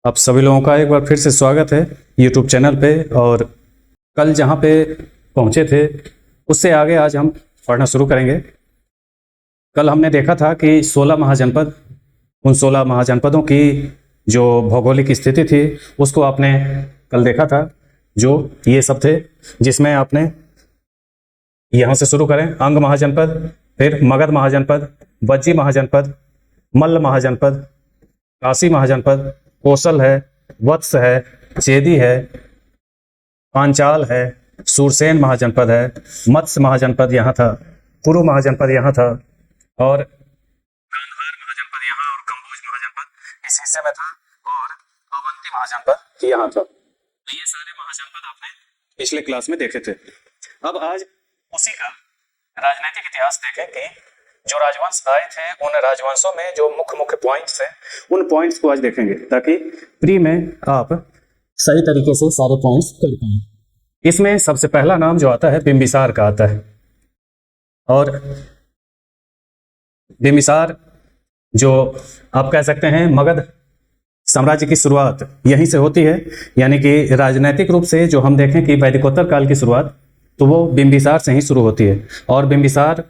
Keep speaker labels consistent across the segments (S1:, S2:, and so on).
S1: आप सभी लोगों का एक बार फिर से स्वागत है YouTube चैनल पे। और कल जहाँ पे पहुँचे थे उससे आगे आज हम पढ़ना शुरू करेंगे। कल हमने देखा था कि 16 महाजनपद, उन 16 महाजनपदों की जो भौगोलिक स्थिति थी उसको आपने कल देखा था, जो ये सब थे, जिसमें आपने यहाँ से शुरू करें अंग महाजनपद, फिर मगध महाजनपद, वज्जी महाजनपद, मल्ल महाजनपद, काशी महाजनपद, कौशल है, वत्स है, चेदी है, पांचाल है, सूरसेन महाजनपद है, मत्स्य महाजनपद यहाँ था, कुरु महाजनपद यहाँ था, और गांधार महाजनपद यहाँ और कंबोज महाजनपद इस हिस्से में था, और अवंती महाजनपद यहाँ था। तो ये सारे महाजनपद आपने पिछले क्लास में देखे थे। अब आज उसी का राजनीतिक इतिहास देखें कि जो राजवंश आए थे उन राजवंशों में जो मुख्य मुख्य पॉइंट्स हैं उन पॉइंट्स को आज देखेंगे, ताकि प्री में आप सही तरीके से सारे पॉइंट्स कर पाएं। इसमें सबसे पहला नाम जो आता है बिंबिसार का आता है, और बिंबिसार जो आप कह सकते हैं मगध साम्राज्य की शुरुआत यहीं से होती है। यानी कि राजनैतिक रूप से जो हम देखें कि वैदिकोत्तर काल की शुरुआत तो वो बिंबिसार से ही शुरू होती है, और बिंबिसार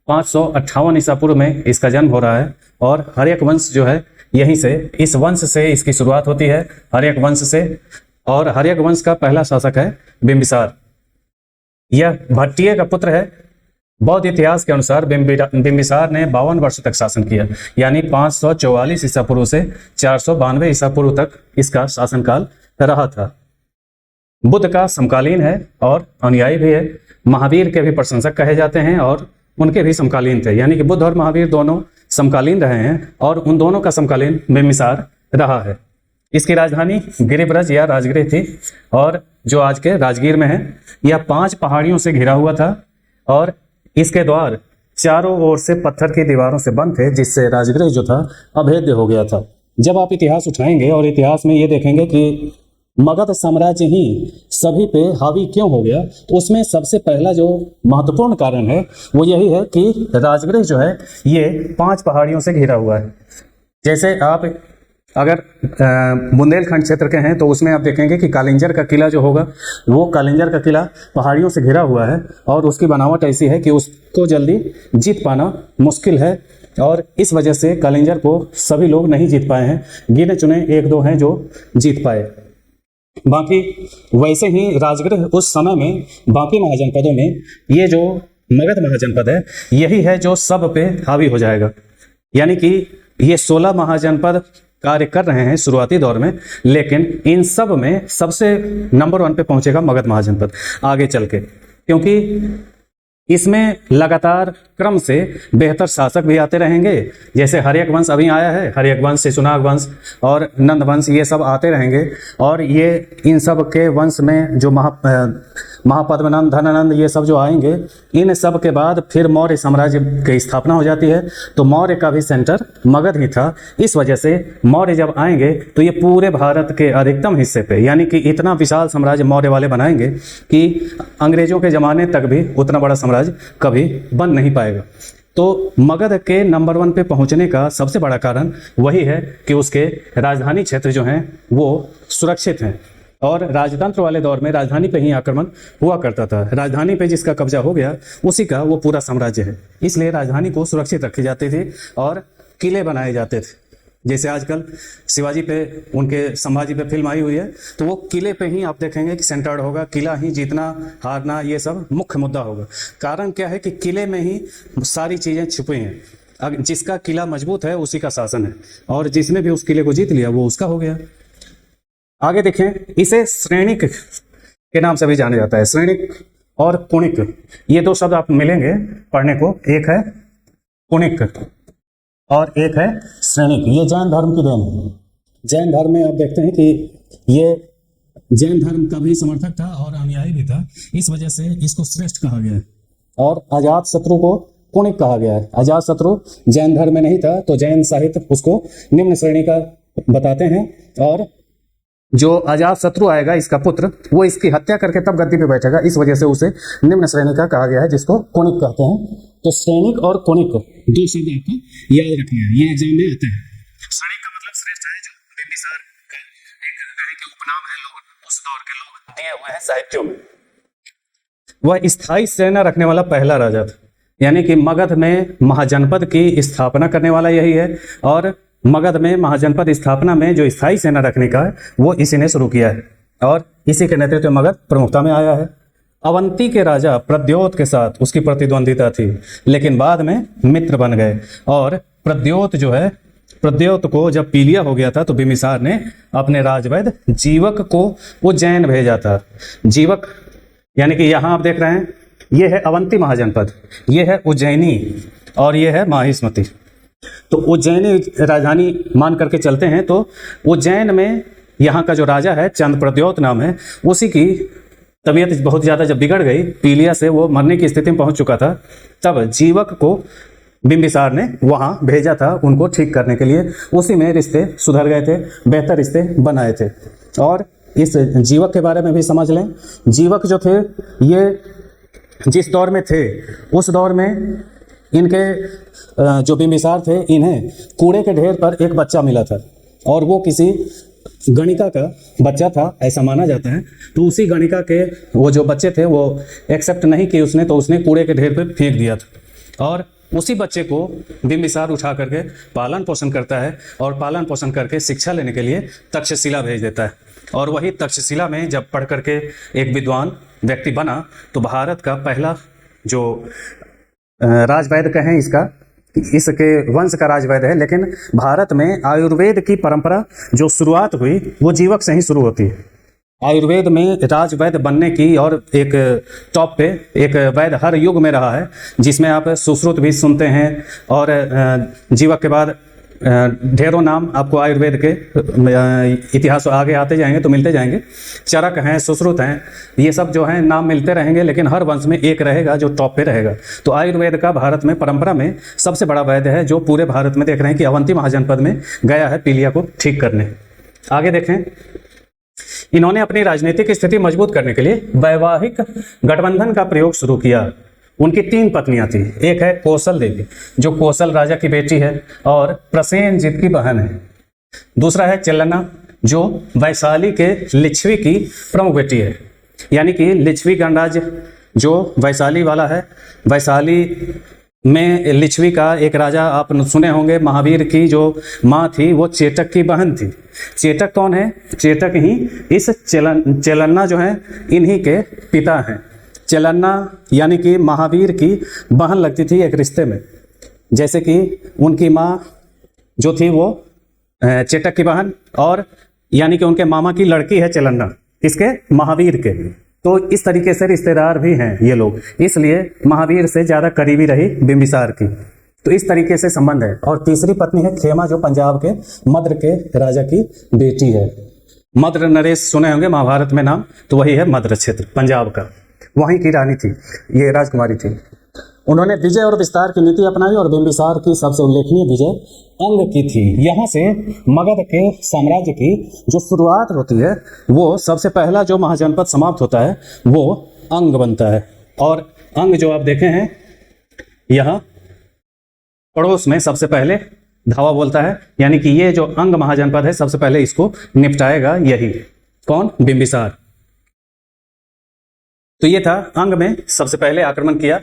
S1: 558 ईसा पूर्व में इसका जन्म हो रहा है। और हर्यक वंश जो है यहीं से, इस वंश से इसकी शुरुआत होती है, हर्यक वंश से। और हर्यक वंश का पहला शासक है बिंबिसार। यह भट्टिय का पुत्र है। बौद्ध इतिहास के अनुसार बिंबिसार ने 52 वर्ष तक शासन किया, यानी 544 ईसा पूर्व से 492 ईसा पूर्व तक इसका शासनकाल रहा था। बुद्ध का समकालीन है और अनुयायी भी है। महावीर के भी प्रशंसक कहे जाते हैं और उनके भी समकालीन थे, यानी कि बुद्ध और महावीर दोनों समकालीन रहे हैं, और उन दोनों का समकालीन बिंबिसार रहा है। इसकी राजधानी गिरिब्रज या राजगृह थी, और जो आज के राजगीर में है। यह 5 पहाड़ियों से घिरा हुआ था, और इसके द्वार चारों ओर से पत्थर की दीवारों से बंद थे, जिससे राजगृह जो था अभेद्य हो गया था। जब आप इतिहास उठाएंगे और इतिहास में ये देखेंगे कि मगध साम्राज्य ही सभी पे हावी क्यों हो गया, तो उसमें सबसे पहला जो महत्वपूर्ण कारण है वो यही है कि राजगृह जो है ये 5 पहाड़ियों से घिरा हुआ है। जैसे आप अगर बुंदेलखंड क्षेत्र के हैं तो उसमें आप देखेंगे कि कालिंजर का किला जो होगा वो कालिंजर का किला पहाड़ियों से घिरा हुआ है, और उसकी बनावट ऐसी है कि उसको जल्दी जीत पाना मुश्किल है, और इस वजह से कालिंजर को सभी लोग नहीं जीत पाए हैं। गिने चुने 1-2 हैं जो जीत पाए। बाकी वैसे ही राजगृह उस समय में बाकी महाजनपदों में ये जो मगध महाजनपद है यही है जो सब पे हावी हो जाएगा। यानी कि ये 16 महाजनपद कार्य कर रहे हैं शुरुआती दौर में, लेकिन इन सब में सबसे नंबर 1 पे पहुंचेगा मगध महाजनपद आगे चल के, क्योंकि इसमें लगातार क्रम से बेहतर शासक भी आते रहेंगे। जैसे हर्यक वंश अभी आया है, हर्यक वंश, शिशुनाग वंश और नंद वंश, ये सब आते रहेंगे, और ये इन सब के वंश में जो महापद्मनंद, धनानंद, ये सब जो आएंगे, इन सब के बाद फिर मौर्य साम्राज्य की स्थापना हो जाती है। तो मौर्य का भी सेंटर मगध ही था। इस वजह से मौर्य जब आएंगे तो ये पूरे भारत के अधिकतम हिस्से पे, यानी कि इतना विशाल साम्राज्य मौर्य वाले बनाएंगे कि अंग्रेजों के ज़माने तक भी उतना बड़ा साम्राज्य कभी बन नहीं पाएगा। तो मगध के नंबर 1 पे पहुंचने का सबसे बड़ा कारण वही है कि उसके राजधानी क्षेत्र जो हैं वो सुरक्षित हैं, और राजतंत्र वाले दौर में राजधानी पे ही आक्रमण हुआ करता था। राजधानी पे जिसका कब्जा हो गया उसी का वो पूरा साम्राज्य है, इसलिए राजधानी को सुरक्षित रखी जाती थी और किले बनाए जाते थे। जैसे आजकल शिवाजी पे, उनके संभाजी पे फिल्म आई हुई है, तो वो किले पे ही आप देखेंगे कि सेंटर्ड होगा, किला ही जीतना हारना ये सब मुख्य मुद्दा होगा। कारण क्या है कि किले में ही सारी चीज़ें छुपी हैं। जिसका किला मजबूत है उसी का शासन है, और जिसने भी उस किले को जीत लिया वो उसका हो गया। आगे देखें, इसे श्रेणिक के नाम से भी जाना जाता है। श्रेणिक और कुणिक, ये 2 शब्द आप मिलेंगे पढ़ने को, एक है कुणिक और एक है श्रेणिक। ये जैन धर्म की देन है। जैन धर्म में आप देखते हैं कि ये जैन धर्म का भी समर्थक था और अनुयायी भी था, इस वजह से इसको श्रेष्ठ कहा गया है। और अजात शत्रु को कुणिक कहा गया है। अजात शत्रु जैन धर्म में नहीं था, तो जैन साहित्य उसको निम्न श्रेणी का बताते हैं, और जो अजात शत्रु आएगा इसका पुत्र, वो इसकी हत्या करके तब गद्दी पे बैठेगा, इस वजह से उसे निम्न श्रेणी का कहा गया है, जिसको कुणिक कहते हैं। तो श्रेणिक और कुणिक 2 शब्द आपको याद रखना है, ये एग्जाम में आते हैं। श्रेणिक का मतलब श्रेष्ठ है, जो बिंबिसार एक उपनाम है लोग उस दौर के लोग दिए हुए हैं साहित्यों में। वह स्थायी सेना रखने वाला पहला राजा था, यानी कि मगध में महाजनपद की स्थापना करने वाला यही है। और मगध में महाजनपद स्थापना में जो स्थायी सेना रखने का है वो इसी ने शुरू किया है और इसी के नेतृत्व में मगध प्रमुखता में आया है। अवंती के राजा प्रद्योत के साथ उसकी प्रतिद्वंदिता थी, लेकिन बाद में मित्र बन गए। और प्रद्योत जो है, प्रद्योत को जब पीलिया हो गया था तो बिम्बिसार ने अपने राजवैद्य जीवक को उज्जैन भेजा था। जीवक यानी कि यहाँ आप देख रहे हैं, ये है अवंती महाजनपद, ये है उज्जैनी और ये है माहिष्मति। तो उज्जैनी राजधानी मान करके चलते हैं। तो उज्जैन में यहाँ का जो राजा है चंद प्रद्योत नाम है, उसी की तबीयत बहुत ज़्यादा जब बिगड़ गई, पीलिया से वो मरने की स्थिति में पहुंच चुका था, तब जीवक को बिम्बिसार ने वहाँ भेजा था उनको ठीक करने के लिए। उसी में रिश्ते सुधर गए थे, बेहतर रिश्ते बनाए थे। और इस जीवक के बारे में भी समझ लें। जीवक जो थे ये जिस दौर में थे उस दौर में इनके जो बिम्बिसार थे, इन्हें कूड़े के ढेर पर एक बच्चा मिला था और वो किसी गणिका का बच्चा था ऐसा माना जाता है। तो उसी गणिका के वो जो बच्चे थे वो एक्सेप्ट नहीं किए उसने, तो उसने कूड़े के ढेर पे फेंक दिया था। और उसी बच्चे को बिम्बिसार उठा करके पालन पोषण करता है और पालन पोषण करके शिक्षा लेने के लिए तक्षशिला भेज देता है। और वही तक्षशिला में जब पढ़ करके एक विद्वान व्यक्ति बना तो भारत का पहला जो राजवैद्य कहें इसके वंश का राजवैद्य है। लेकिन भारत में आयुर्वेद की परंपरा जो शुरुआत हुई वो जीवक से ही शुरू होती है। आयुर्वेद में राजवैद्य बनने की और एक टॉप पे एक वैद्य हर युग में रहा है, जिसमें आप सुश्रुत भी सुनते हैं। और जीवक के बाद ढेरों नाम आपको आयुर्वेद के इतिहास आगे आते जाएंगे तो मिलते जाएंगे। चरक हैं, सुश्रुत हैं, ये सब जो हैं नाम मिलते रहेंगे, लेकिन हर वंश में एक रहेगा जो टॉप पे रहेगा। तो आयुर्वेद का भारत में परंपरा में सबसे बड़ा वैद्य है जो पूरे भारत में देख रहे हैं कि अवंती महाजनपद में गया है पीलिया को ठीक करने। आगे देखें, इन्होंने अपनी राजनीतिक स्थिति मजबूत करने के लिए वैवाहिक गठबंधन का प्रयोग शुरू किया। उनकी 3 पत्नियां थी। एक है कौशल देवी जो कौशल राजा की बेटी है और प्रसेनजित की बहन है। दूसरा है चेलना जो वैशाली के लिच्छवी की प्रमुख बेटी है, यानी कि लिच्छवी गणराज्य जो वैशाली वाला है। वैशाली में लिच्छवी का एक राजा आप सुने होंगे, महावीर की जो माँ थी वो चेटक की बहन थी। चेटक कौन है? चेटक ही इस चेलन्ना जो है इन्हीं के पिता हैं। चेलन्ना यानी कि महावीर की बहन लगती थी एक रिश्ते में, जैसे कि उनकी माँ जो थी वो चेटक की बहन, और यानी कि उनके मामा की लड़की है चेलन्ना, किसके? महावीर के। तो इस तरीके से रिश्तेदार भी हैं ये लोग, इसलिए महावीर से ज़्यादा करीबी रही बिम्बिसार की। तो इस तरीके से संबंध है। और तीसरी पत्नी है खेमा जो पंजाब के मद्र के राजा की बेटी है। मद्र नरेश सुने होंगे महाभारत में नाम, तो वही है मद्र क्षेत्र पंजाब का, वहीं की रानी थी, ये राजकुमारी थी। उन्होंने विजय और विस्तार की नीति अपनाई और बिम्बिसार की सबसे उल्लेखनीय विजय अंग की थी। यहाँ से मगध के साम्राज्य की जो शुरुआत होती है वो सबसे पहला जो महाजनपद समाप्त होता है वो अंग बनता है। और अंग जो आप देखे हैं यहाँ पड़ोस में सबसे पहले धावा बोलता है, यानी कि ये जो अंग महाजनपद है सबसे पहले इसको निपटाएगा यही कौन? बिम्बिसार। तो ये था अंग में सबसे पहले आक्रमण किया।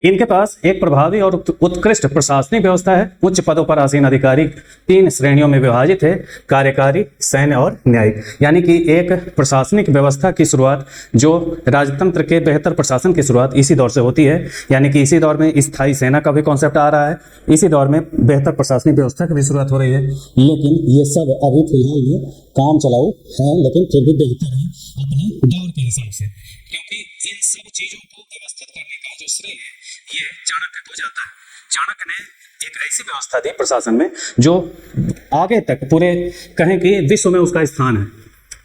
S1: इनके पास एक प्रभावी और उत्कृष्ट प्रशासनिक व्यवस्था है। उच्च पदों पर आसीन अधिकारी 3 श्रेणियों में विभाजित है, कार्यकारी, सैन्य और न्यायिक। यानी कि एक प्रशासनिक व्यवस्था की शुरुआत जो राजतंत्र के बेहतर प्रशासन की शुरुआत इसी दौर से होती है। यानी कि इसी दौर में स्थायी सेना का भी कॉन्सेप्ट आ रहा है, इसी दौर में बेहतर प्रशासनिक व्यवस्था की भी शुरुआत हो रही है। लेकिन ये सब अभी फिलहाल ये काम चलाऊ है, लेकिन फिर भी बेहतर है अपने दौर के हिसाब से, क्योंकि इन सब चीजों को व्यवस्थित करने का जो श्रेय है ये चाणक्य को जाता है। चाणक्य ने एक ऐसी व्यवस्था दी प्रशासन में जो आगे तक पूरे कहें कि विश्व में उसका स्थान है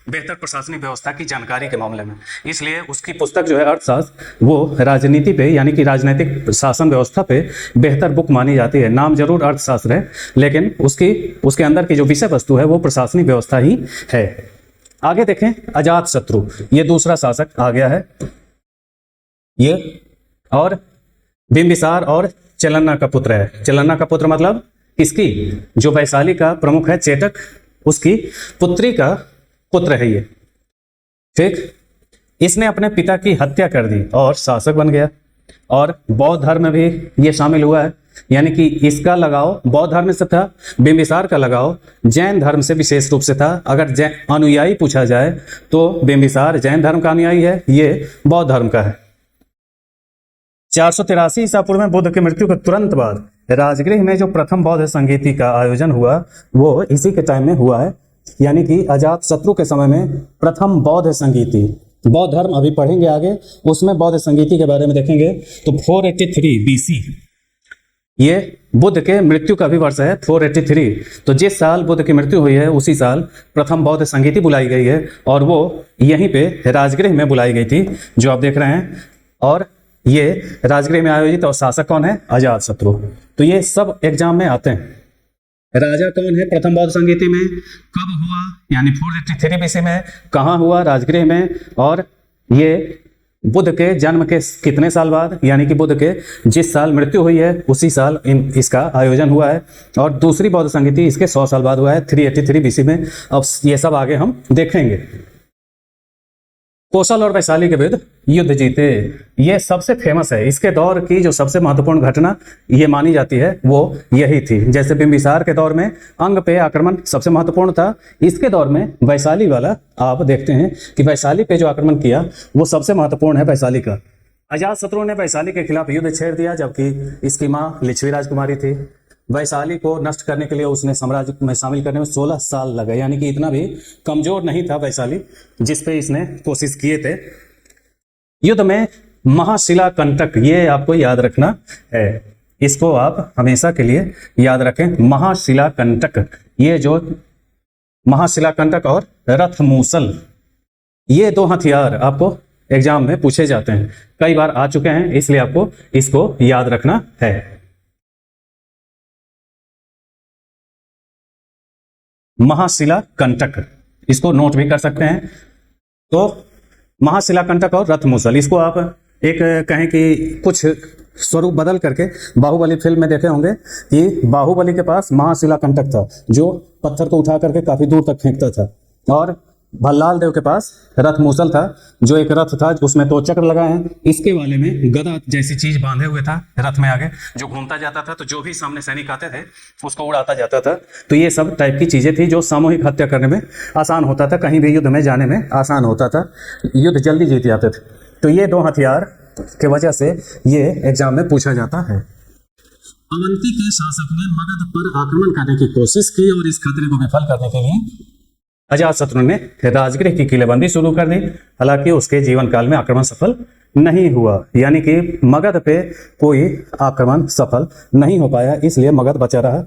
S1: बेहतर प्रशासनिक व्यवस्था की जानकारी के मामले में। इसलिए उसकी पुस्तक जो है अर्थशास्त्र वो राजनीति पे यानी कि राजनीतिक शासन व्यवस्था पे बेहतर बुक मानी जाती है। नाम जरूर अर्थशास्त्र है, लेकिन उसके अंदर की जो विषय वस्तु है वो प्रशासनिक व्यवस्था ही है। आगे देखें, अजातशत्रु ये दूसरा शासक आ गया है ये, और बिम्बिसार और चेलन्ना का पुत्र है। चेलन्ना का पुत्र मतलब किसकी? जो वैशाली का प्रमुख है चेटक, उसकी पुत्री का पुत्र है ये। ठीक, इसने अपने पिता की हत्या कर दी और शासक बन गया। और बौद्ध धर्म में भी ये शामिल हुआ है, यानी कि इसका लगाव बौद्ध धर्म से था। बिंबिसार का लगाव जैन धर्म से विशेष रूप से था। अगर जैन अनुयायी पूछा जाए तो बिंबिसार जैन धर्म का अनुयायी है, ये बौद्ध धर्म का है। 483 ईसा पूर्व में बुद्ध की मृत्यु के तुरंत बाद राजगृह में जो प्रथम बौद्ध संगीति का आयोजन हुआ वो इसी के टाइम में हुआ है, यानी कि अजातशत्रु के समय में प्रथम बौद्ध संगीति। बौद्ध धर्म अभी पढ़ेंगे आगे, उसमें बौद्ध संगीति के बारे में देखेंगे। तो 483 BC ये बुद्ध के मृत्यु का भी वर्ष है, 483। तो जिस साल बुद्ध की मृत्यु हुई है उसी साल प्रथम बौद्ध संगीति बुलाई गई है, और वो यहीं पे राजगृह में बुलाई गई थी जो आप देख रहे हैं। और ये राजगृह में आयोजित, और शासक कौन है? अजातशत्रु। तो ये सब एग्जाम में आते हैं। राजा कौन है प्रथम बौद्ध संगीति में, कब हुआ, यानी 483 BC में, कहाँ हुआ? राजगृह में। और ये बुद्ध के जन्म के कितने साल बाद, यानी कि बुद्ध के जिस साल मृत्यु हुई है उसी साल इसका आयोजन हुआ है। और दूसरी बौद्ध संगीति इसके 100 साल बाद हुआ है, 383 BC में। अब ये सब आगे हम देखेंगे। कौशल और वैशाली के विरुद्ध युद्ध जीते, ये सबसे फेमस है। इसके दौर की जो सबसे महत्वपूर्ण घटना ये मानी जाती है वो यही थी। जैसे बिंबिसार के दौर में अंग पे आक्रमण सबसे महत्वपूर्ण था, इसके दौर में वैशाली वाला आप देखते हैं कि वैशाली पे जो आक्रमण किया वो सबसे महत्वपूर्ण है वैशाली का। अजातशत्रु ने वैशाली के खिलाफ युद्ध छेड़ दिया, जबकि इसकी माँ लिच्छवी राजकुमारी थी। वैशाली को नष्ट करने के लिए उसने साम्राज्य में शामिल करने में 16 साल लगे, यानी कि इतना भी कमजोर नहीं था वैशाली जिस पे इसने कोशिश किए थे। युद्ध में महाशिला कंटक, ये आपको याद रखना है, इसको आप हमेशा के लिए याद रखें। महाशिला कंटक, ये जो महाशिला कंटक और रथ मूसल, ये दो हथियार आपको एग्जाम में पूछे जाते हैं, कई बार आ चुके हैं, इसलिए आपको इसको याद रखना है। महाशिला कंटक, इसको नोट भी कर सकते हैं। तो महाशिला कंटक और रथ मूसल, इसको आप एक कहें कि कुछ स्वरूप बदल करके बाहुबली फिल्म में देखे होंगे कि बाहुबली के पास महाशिला कंटक था जो पत्थर को उठा करके काफी दूर तक फेंकता था, और भल्लाल देव के पास रथ मूसल था जो एक रथ था उसमें 2 चक्र लगाए हैं। इसके वाले में गदा जैसी चीज बांधे हुए था रथ में आगे, जो घूमता जाता था, तो जो भी सामने सैनिक आते थे उसको उड़ाता जाता था। तो ये सब टाइप की चीजें थी जो सामूहिक हत्या करने में आसान होता था, कहीं भी युद्ध में जाने में आसान होता था, युद्ध जल्दी जीत जाते थे। तो ये 2 हथियार के वजह से ये एग्जाम में पूछा जाता है। अवंती के शासक ने मगध पर आक्रमण करने की कोशिश की और इस खतरे को विफल करने के लिए अजातशत्रु ने राजगृह की किलेबंदी शुरू कर दी। हालांकि उसके जीवन काल में आक्रमण सफल नहीं हुआ, यानी कि मगध पे कोई आक्रमण सफल नहीं हो पाया, इसलिए मगध बचा रहा,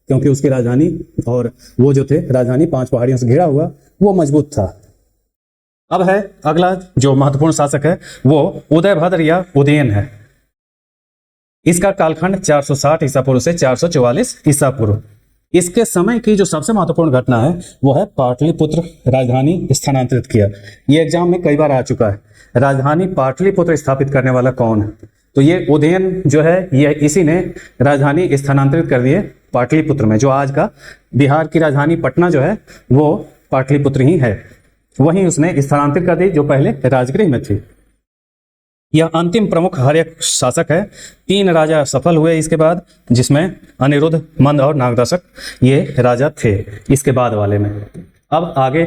S1: क्योंकि उसकी राजधानी और वो जो थे राजधानी 5 पहाड़ियों से घिरा हुआ वो मजबूत था। अब है अगला जो महत्वपूर्ण शासक है वो उदयभद्र या उदयन है। इसका कालखंड 460 ईसा पूर्व से 444 ईसा पूर्व। इसके समय की जो सबसे महत्वपूर्ण घटना है वो है पाटलिपुत्र राजधानी स्थानांतरित किया। ये एग्जाम में कई बार आ चुका है। राजधानी पाटलिपुत्र स्थापित करने वाला कौन है? तो ये उदयन जो है ये इसी ने राजधानी स्थानांतरित कर दिए पाटलिपुत्र में। जो आज का बिहार की राजधानी पटना जो है वो पाटलिपुत्र ही है, वहीं उसने स्थानांतरित कर दी जो पहले राजगृह में थी। यह अंतिम प्रमुख हर्यक शासक है। 3 राजा सफल हुए इसके बाद, जिसमें अनिरुद्ध, मंद और नागदशक ये राजा थे इसके बाद वाले में। अब आगे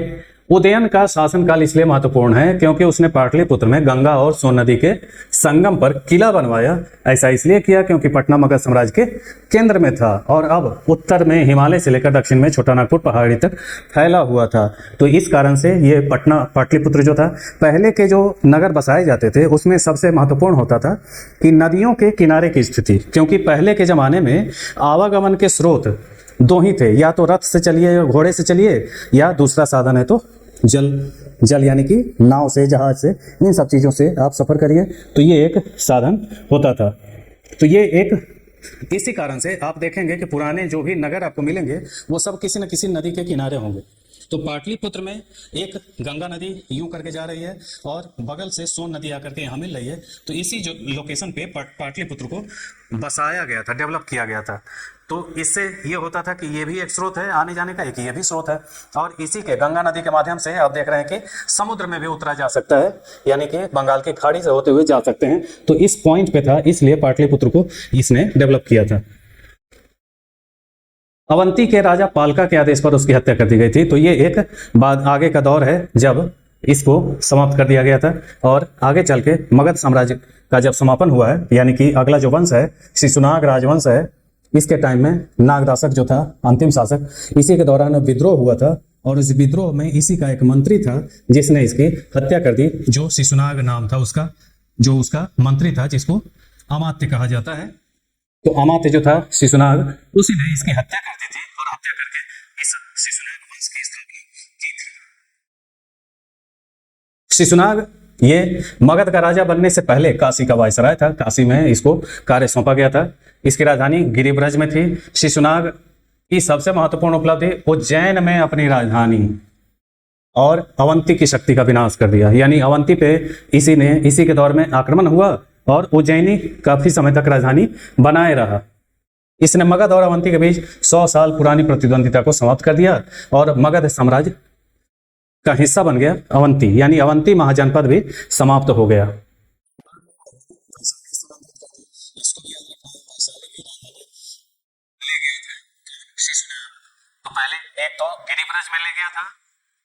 S1: उदयन का शासनकाल इसलिए महत्वपूर्ण है क्योंकि उसने पाटलिपुत्र में गंगा और सोन नदी के संगम पर किला बनवाया। ऐसा इसलिए किया क्योंकि पटना मगध साम्राज्य के केंद्र में था और अब उत्तर में हिमालय से लेकर दक्षिण में छोटा नागपुर पहाड़ी तक फैला हुआ था। तो इस कारण से ये पाटलिपुत्र जो था, पहले के जो नगर बसाए जाते थे उसमें सबसे महत्वपूर्ण होता था कि नदियों के किनारे की स्थिति, क्योंकि पहले के जमाने में आवागमन के स्रोत 2 ही थे, या तो रथ से चलिए या घोड़े से चलिए, या दूसरा साधन है तो जल यानी कि नाव से, जहाज से, इन सब चीज़ों से आप सफ़र करिए। तो ये एक साधन होता था। तो ये एक इसी कारण से आप देखेंगे कि पुराने जो भी नगर आपको मिलेंगे वो सब किसी न किसी नदी के किनारे होंगे। तो पाटलिपुत्र में एक गंगा नदी यूं करके जा रही है और बगल से सोन नदी आकर के यहाँ मिल रही है। तो इसी जो लोकेशन पे पाटलिपुत्र को बसाया गया था, डेवलप किया गया था। तो इससे ये होता था कि ये भी एक स्रोत है आने जाने का, एक ये भी स्रोत है, और इसी के गंगा नदी के माध्यम से आप देख रहे हैं कि समुद्र में भी उतरा जा सकता है, यानी कि बंगाल की खाड़ी से होते हुए जा सकते हैं। तो इस पॉइंट पे था, इसलिए पाटलिपुत्र को इसने डेवलप किया था। अवंती के राजा पालका के आदेश पर उसकी हत्या कर दी गई थी। तो ये एक बाद आगे का दौर है जब इसको समाप्त कर दिया गया था, और आगे चल के मगध साम्राज्य का जब समापन हुआ है, यानी कि अगला जो वंश है शिशुनाग राजवंश है, इसके टाइम में नागदासक जो था अंतिम शासक, इसी के दौरान विद्रोह हुआ था, और इस विद्रोह में इसी का एक मंत्री था जिसने इसकी हत्या कर दी, जो शिशुनाग नाम था उसका, जो उसका मंत्री था, जिसको अमात्य कहा जाता है। तो अमात्य जो था शिशुनाग, उसी ने इसकी हत्या कर दी थी, और हत्या करके इस शिशुनाग वंश की स्थापना की थी। शिशुनाग ये मगध का राजा बनने से पहले काशी का वायसराय था। काशी में इसको कार्य सौंपा गया था। इसकी राजधानी गिरिब्रज में थी। शिशुनाग की सबसे महत्वपूर्ण उपलब्धि, उज्जैन में अपनी राजधानी और अवंती की शक्ति का विनाश कर दिया। यानी अवंती पे इसी के दौर में आक्रमण हुआ, और उज्जैनी काफी समय तक राजधानी बनाए रहा। इसने मगध और अवंती के बीच 100 साल पुरानी प्रतिद्वंदिता को समाप्त कर दिया, और मगध साम्राज्य का हिस्सा बन गया अवंती, यानी अवंती महाजनपद भी समाप्त हो गया। तो पहले एक तो गिरिब्रज में ले गया था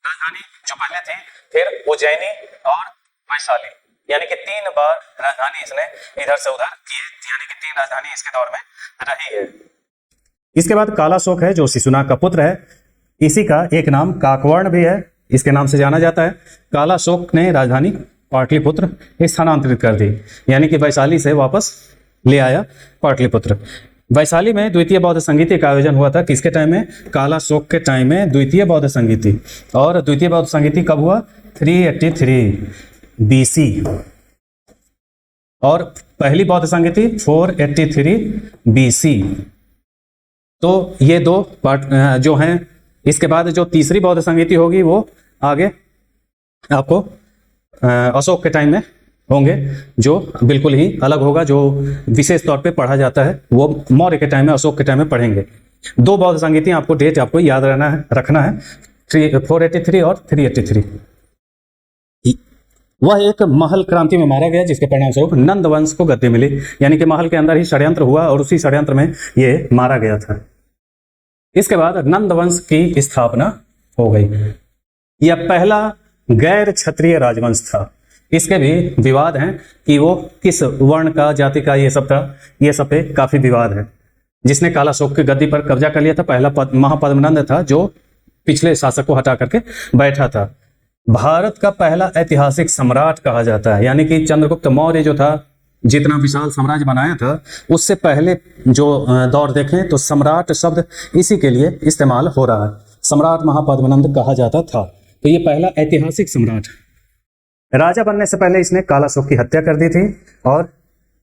S1: राजधानी जो पहले थी, फिर उज्जैनी और वैशाली, यानी कि 3 बार राजधानी इसने इधर से उधर किए, यानी कि 3 राजधानी इसके दौर में रही है। इसके बाद कालाशोक है जो शिशुनाग का पुत्र है। इसी का एक नाम काकवर्ण भी है, इसके नाम से जाना जाता है। कालाशोक ने राजधानी पाटलिपुत्र स्थानांतरित कर दी, यानी कि वैशाली से वापस ले आया पाटलिपुत्र। वैशाली में द्वितीय बौद्ध संगीति का आयोजन हुआ था। किसके टाइम में? कालाशोक के टाइम में द्वितीय बौद्ध संगीति। और द्वितीय बौद्ध संगीति कब हुआ? 383 BC, और पहली बौद्ध संगीति 483 BC। तो ये 2 पार्ट जो हैं। इसके बाद जो तीसरी बौद्ध संगीति होगी वो आगे आपको अशोक के टाइम में होंगे, जो बिल्कुल ही अलग होगा, जो विशेष तौर पे पढ़ा जाता है वो मौर्य के टाइम में, अशोक के टाइम में पढ़ेंगे। 2 बौद्ध संगीति आपको डेट आपको याद रखना है 483 और 383। वह एक महल क्रांति में मारा गया, जिसके परिणाम स्वरूप नंद वंश को गद्दी मिली, यानी कि महल के अंदर ही षड्यंत्र हुआ और उसी षड्यंत्र में ये मारा गया था। इसके बाद नंद वंश की स्थापना हो गई। यह पहला गैर क्षत्रिय राजवंश था। इसके भी विवाद हैं कि वो किस वर्ण का, जाति का, ये सब था। ये सब पे काफी विवाद है। जिसने कालाशोक की गद्दी पर कब्जा कर लिया था पहला महापद्मनंद था, जो पिछले शासक को हटा करके बैठा था। भारत का पहला ऐतिहासिक सम्राट कहा जाता है, यानी कि चंद्रगुप्त मौर्य जो था, जितना विशाल साम्राज्य बनाया था, उससे पहले जो दौर देखें तो सम्राट शब्द इसी के लिए इस्तेमाल हो रहा है। सम्राट महापद्मनंद कहा जाता था। तो ये पहला ऐतिहासिक सम्राट। राजा बनने से पहले इसने कालाशोक की हत्या कर दी थी, और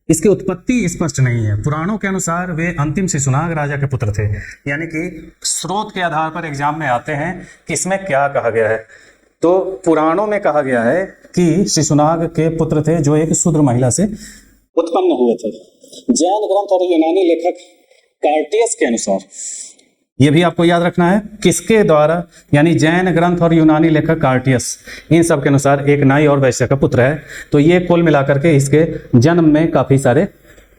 S1: इसकी उत्पत्ति स्पष्ट नहीं है। पुराणों के अनुसार वे अंतिम शिशुनाग राजा के पुत्र थे, यानी कि स्रोत के आधार पर एग्जाम में आते हैं कि इसमें क्या कहा गया है। तो पुराणों में कहा गया है कि शिशुनाग के पुत्र थे जो एक शूद्र महिला से उत्पन्न हुए थे। जैन ग्रंथ और यूनानी लेखक कार्टियस के अनुसार, यह भी आपको याद रखना है किसके द्वारा, यानी जैन ग्रंथ और यूनानी लेखक कार्टियस, इन सब के अनुसार एक नाई और वैश्य का पुत्र है। तो ये कुल मिलाकर के इसके जन्म में काफी सारे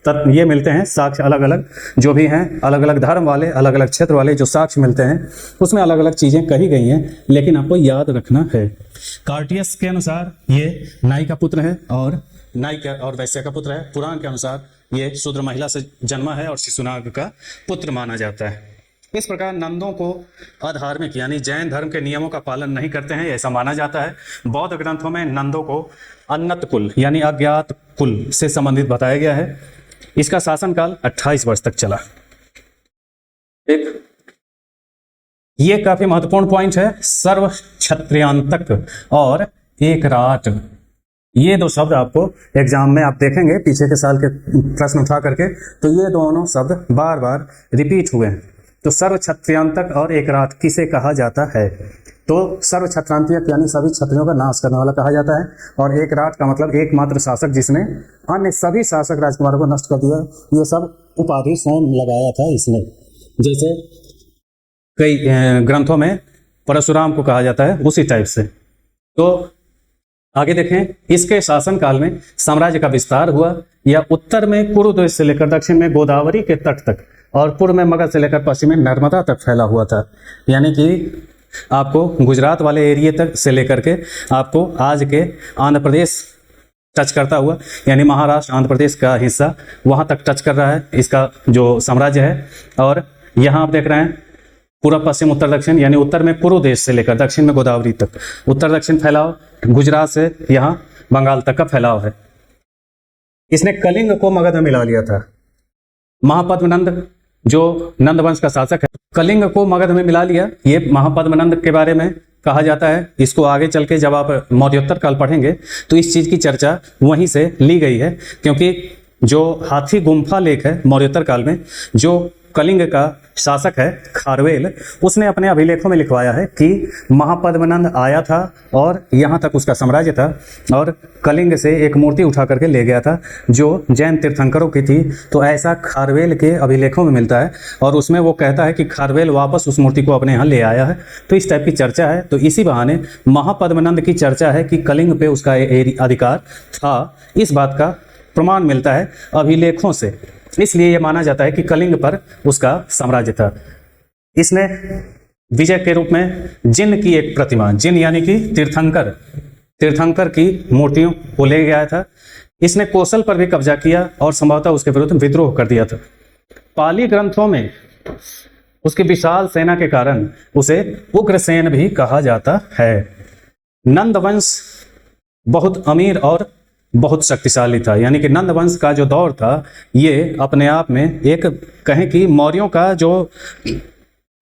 S1: तत्व ये मिलते हैं, साक्ष्य अलग अलग जो भी हैं, अलग अलग धर्म वाले, अलग अलग क्षेत्र वाले जो साक्ष्य मिलते हैं, उसमें अलग अलग चीजें कही गई हैं, लेकिन आपको याद रखना है। कार्टियस के अनुसार ये नाई का पुत्र है, और नाई का और वैश्य का पुत्र है। पुराण के अनुसार ये शूद्र महिला से जन्मा है और शिशुनाग का पुत्र माना जाता है। इस प्रकार नंदों को अधार्मिक, यानी जैन धर्म के नियमों का पालन नहीं करते हैं, ऐसा माना जाता है। बौद्ध ग्रंथों में नंदों को अनत कुल, यानी अज्ञात कुल से संबंधित बताया गया है। इसका शासनकाल 28 वर्ष तक चला। ये काफी महत्वपूर्ण पॉइंट है। सर्व क्षत्रियांतक और एक राट, ये 2 शब्द आपको एग्जाम में आप देखेंगे पीछे के साल के प्रश्न उठा करके, तो ये दोनों शब्द बार बार रिपीट हुए हैं। तो सर्व क्षत्रियांतक और एकराट किसे कहा जाता है? तो सर्व क्षत्रांतक यानी सभी क्षत्रियों का नाश करने वाला कहा जाता है, और एकराट का मतलब एकमात्र शासक जिसने अन्य सभी शासक राजकुमारों को नष्ट कर दिया। ये सब उपाधि स्वयं लगाया था इसने। जैसे कई ग्रंथों में परशुराम को कहा जाता है, उसी टाइप से। तो आगे देखें, इसके शासन काल में साम्राज्य का विस्तार हुआ। यह उत्तर में कुरु देश से लेकर दक्षिण में गोदावरी के तट तक और पूर्व में मगध से लेकर पश्चिम में नर्मदा तक फैला हुआ था। यानी कि आपको गुजरात वाले एरिया तक से लेकर के आपको आज के आंध्र प्रदेश टच करता हुआ, यानी महाराष्ट्र आंध्र प्रदेश का हिस्सा वहां तक टच कर रहा है इसका जो साम्राज्य है। और यहाँ आप देख रहे हैं पूर्व पश्चिम उत्तर दक्षिण, यानी उत्तर में कुरु देश से लेकर दक्षिण में गोदावरी तक उत्तर दक्षिण फैलाव, गुजरात से यहाँ बंगाल तक का फैलाव है। इसने कलिंग को मगध में मिला लिया था। महापद्मनंद जो नंद वंश का शासक है, कलिंग को मगध में मिला लिया। ये महापद्मनंद के बारे में कहा जाता है। इसको आगे चल के जब आप मौर्योत्तर काल पढ़ेंगे तो इस चीज की चर्चा वहीं से ली गई है, क्योंकि जो हाथी गुम्फा लेख है मौर्योत्तर काल में, जो कलिंग का शासक है खारवेल, उसने अपने अभिलेखों में लिखवाया है कि महापद्मनंद आया था और यहाँ तक उसका साम्राज्य था, और कलिंग से एक मूर्ति उठा करके ले गया था जो जैन तीर्थंकरों की थी। तो ऐसा खारवेल के अभिलेखों में मिलता है, और उसमें वो कहता है कि खारवेल वापस उस मूर्ति को अपने यहाँ ले आया है। तो इस टाइप की चर्चा है। तो इसी बहाने महापद्मनंद की चर्चा है कि कलिंग पे उसका अधिकार था। इस बात का प्रमाण मिलता है अभिलेखों से। इसलिए यह माना जाता है कि कलिंग पर उसका साम्राज्य था। इसने विजय के रूप में जिन की एक प्रतिमा, जिन यानी कि तीर्थंकर की मूर्तियों को ले गया था। इसने कौशल पर भी कब्जा किया और संभवतः उसके विरुद्ध विद्रोह कर दिया था। पाली ग्रंथों में उसकी विशाल सेना के कारण उसे उग्रसेन भी कहा जाता है। नंद वंश बहुत अमीर और बहुत शक्तिशाली था। यानी कि नंद वंश का जो दौर था ये अपने आप में एक कहें कि मौर्यों का जो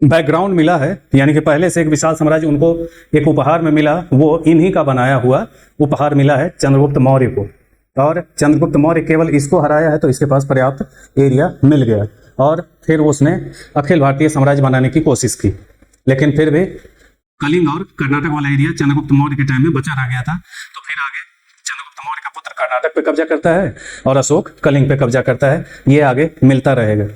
S1: बैकग्राउंड मिला है, यानी कि पहले से एक विशाल साम्राज्य उनको एक उपहार में मिला, वो इन्हीं का बनाया हुआ उपहार मिला है चंद्रगुप्त मौर्य को। और चंद्रगुप्त मौर्य केवल इसको हराया है तो इसके पास पर्याप्त एरिया मिल गया, और फिर उसने अखिल भारतीय साम्राज्य बनाने की कोशिश की। लेकिन फिर भी कलिंग और कर्नाटक वाला एरिया चंद्रगुप्त मौर्य के टाइम में बचा रह गया था। तो फिर आगे चंद्रगुप्त मौर्य का पुत्र कर्नाटक पे कब्जा करता है और अशोक कलिंग पे कब्जा करता है। ये आगे मिलता रहेगा।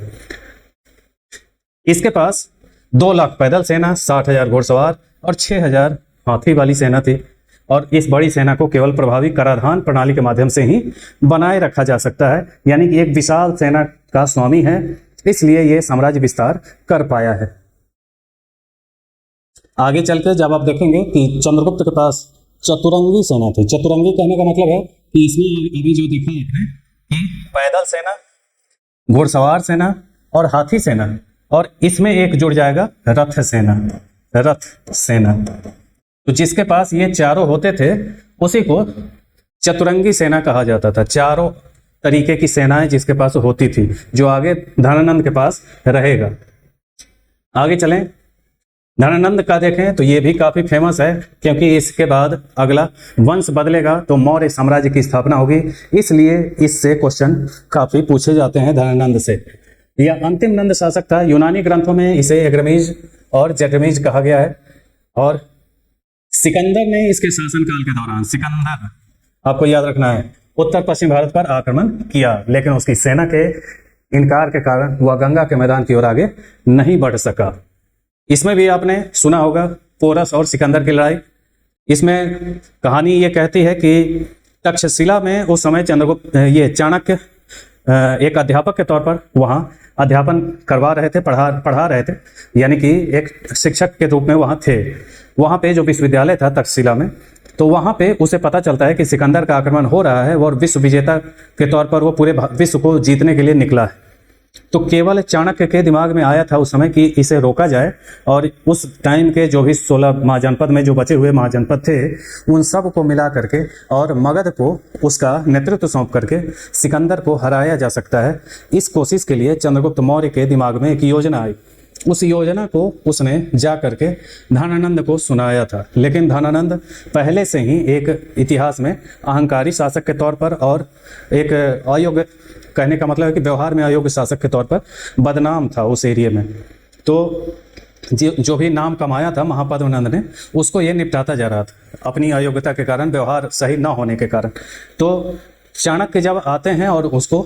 S1: इसके पास 2 लाख पैदल सेना, 60,000 घुड़सवार और 6,000 हाथी वाली सेना थी। और इस बड़ी सेना को केवल प्रभावी कराधान प्रणाली के माध्यम से ही बनाए रखा जा सकता है। यानी कि एक विशाल सेना का स्वामी है, इसलिए यह साम्राज्य विस्तार कर पाया है। आगे चलकर जब आप देखेंगे कि चंद्रगुप्त के पास चतुरंगी सेना थी। चतुरंगी कहने का मतलब है कि इसमें अभी जो देखा आपने कि पैदल सेना, घुड़सवार सेना और हाथी सेना, और इसमें एक जुड़ जाएगा रथ सेना। तो जिसके पास ये चारों होते थे उसी को चतुरंगी सेना कहा जाता था। चारों तरीके की सेनाएं जिसके पास होती थी, जो आगे धनानंद के पास रहेगा। आगे चलें, धनानंद का देखें तो ये भी काफी फेमस है, क्योंकि इसके बाद अगला वंश बदलेगा तो मौर्य साम्राज्य की स्थापना होगी। इसलिए इससे क्वेश्चन काफी पूछे जाते हैं धनानंद से। यह अंतिम नंद शासक था। यूनानी ग्रंथों में इसे एग्रमीज और जटमीज कहा गया है। और सिकंदर ने इसके शासनकाल के दौरान, सिकंदर आपको याद रखना है, उत्तर पश्चिम भारत पर आक्रमण किया, लेकिन उसकी सेना के इनकार के कारण वह गंगा के मैदान की ओर आगे नहीं बढ़ सका। इसमें भी आपने सुना होगा पोरस और सिकंदर की लड़ाई। इसमें कहानी ये कहती है कि तक्षशिला में उस समय चंद्रगुप्त ये चाणक्य एक अध्यापक के तौर पर वहाँ अध्यापन करवा रहे थे, पढ़ा रहे थे, यानी कि एक शिक्षक के रूप में वहाँ थे। वहाँ पे जो विश्वविद्यालय था तक्षशिला में, तो वहाँ पे उसे पता चलता है कि सिकंदर का आक्रमण हो रहा है और विश्व विजेता के तौर पर वो पूरे विश्व को जीतने के लिए निकला है। तो केवल चाणक्य के दिमाग में आया था उस समय कि इसे रोका जाए, और उस टाइम के जो भी 16 महाजनपद में जो बचे हुए महाजनपद थे उन सब को मिला करके और मगध को उसका नेतृत्व सौंप करके सिकंदर को हराया जा सकता है। इस कोशिश के लिए चंद्रगुप्त मौर्य के दिमाग में एक योजना आई। उस योजना को उसने जा करके धनानंद को सुनाया था। लेकिन धनानंद पहले से ही एक इतिहास में अहंकारी शासक के तौर पर और एक अयोग्य, कहने का मतलब है कि व्यवहार में अयोग्य शासक के तौर पर बदनाम था उस एरिया में। तो जो भी नाम कमाया था महापद्मनंद ने, उसको ये निपटाता जा रहा था अपनी अयोग्यता के कारण, व्यवहार सही न होने के कारण। तो चाणक्य जब आते हैं और उसको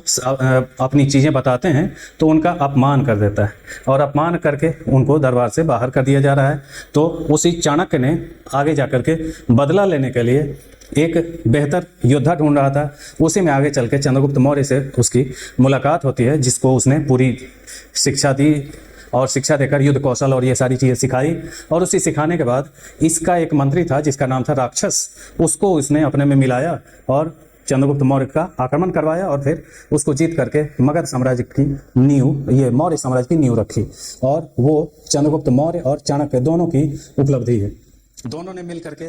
S1: अपनी चीज़ें बताते हैं तो उनका अपमान कर देता है, और अपमान करके उनको दरबार से बाहर कर दिया जा रहा है। तो उसी चाणक्य ने आगे जा कर के बदला लेने के लिए एक बेहतर योद्धा ढूंढ रहा था। उसी में आगे चल के चंद्रगुप्त मौर्य से उसकी मुलाकात होती है, जिसको उसने पूरी शिक्षा दी और शिक्षा देकर युद्ध कौशल और ये सारी चीज़ें सिखाई। और उसी सिखाने के बाद इसका एक मंत्री था जिसका नाम था राक्षस, उसको उसने अपने में मिलाया और चंद्रगुप्त मौर्य का आक्रमण करवाया, और फिर उसको जीत करके मगध साम्राज्य की नींव, ये मौर्य साम्राज्य की नींव रखी। और वो चंद्रगुप्त मौर्य और चाणक्य दोनों की उपलब्धि है। दोनों ने मिल करके